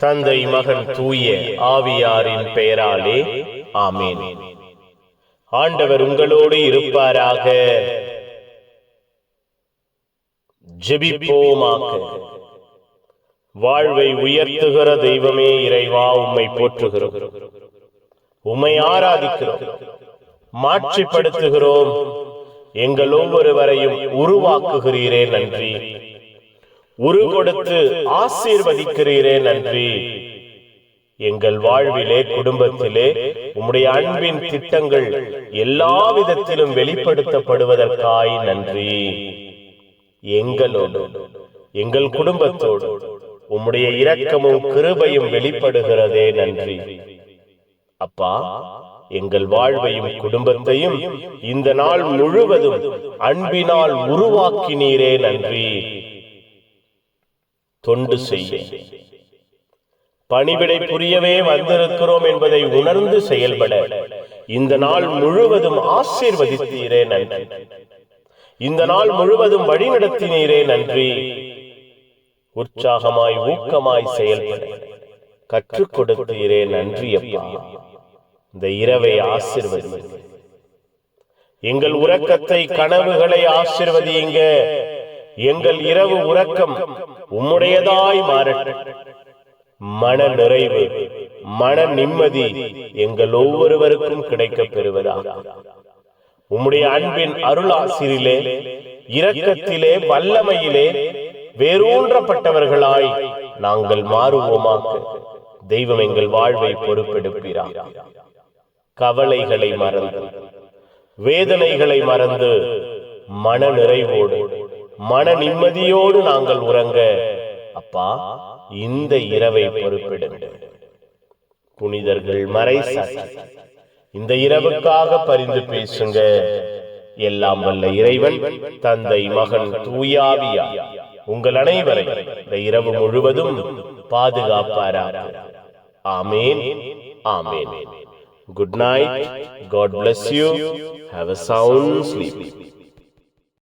தந்தை, மகன், தூய ஆவியாரின் பெயராலே ஆமென். ஆண்டவர் உங்களோடு இருப்பாராக. ஜெபிப்போமாக. வாழ்வை உயர்த்துகிற தெய்வமே இறைவா, உம்மை போற்றுகிறோம், உம்மை ஆராதிக்கிறோம், மாட்சிப்படுத்துகிறோம். எங்கள் ஒவ்வொருவரையும் உருவாக்குகிறீரே நன்றி. கொடுத்து ஆசீர்வதிக்கிறீரே நன்றி. எங்கள் வாழ்விலே, குடும்பத்திலே உம்முடைய அன்பின் திட்டங்கள் எல்லா விதத்திலும் வெளிப்படுத்தப்படுவதற்காய் நன்றி. எங்களோடு, எங்கள் குடும்பத்தோடு உம்முடைய இரக்கமும் கிருபையும் வெளிப்படுகிறதே நன்றி. அப்பா, எங்கள் வாழ்வையும் குடும்பத்தையும் இந்த நாள் முழுவதும் அன்பினால் உருவாக்கினீரே நன்றி. தொண்டு செய்ய, பணிவிடை புரியவே வந்திருக்கிறோம் என்பதை உணர்ந்து செயல்பட இந்த நாள் முழுவதும் ஆசீர்வதித்தீரே நன்றி. இந்த நாள் முழுவதும் வழிநடத்தினீரே நன்றி. உற்சாகமாய் ஊக்கமாய் செயல்பட கற்றுக் கொடுத்தீரே நன்றி. அப்பா, இந்த இரவை ஆசீர்வதி. எங்கள் உறக்கத்தை, கனவுகளை ஆசீர்வதியுங்க. எங்கள் இரவு உறக்கம் உம்முடையதாய் மாறட்டும். மன நிறைவு, மன நிம்மதி எங்கள் ஒவ்வொருவருக்கும் கிடைக்கப் பெறுவதாக. உம்முடைய அன்பின் அருளாசிரிலே, இரக்கத்திலே, வல்லமையிலே வேரூன்றப்பட்டவர்களாய் நாங்கள் மாறுவோமாக. தெய்வம் எங்கள் வாழ்வை பொறுப்பெடுப்பீராக. கவலைகளை மறந்து, வேதனைகளை மறந்து, மன நிறைவோடு, மன நிம்மதியோடு நாங்கள் உறங்க அப்பா இந்த இரவை பொறுப்பெடுங்க. புனிதர்கள் மறைசாட்சி இந்த இரவுக்காக பரிந்து பேசுங்க. எல்லாம் வல்ல இறைவன், தந்தை, மகன், தூய ஆவியார் உங்கள் அனைவரை இந்த இரவு முழுவதும் பாதுகாப்பாராக. ஆமென், ஆமென். Good night. God bless you. Have a sound sleep.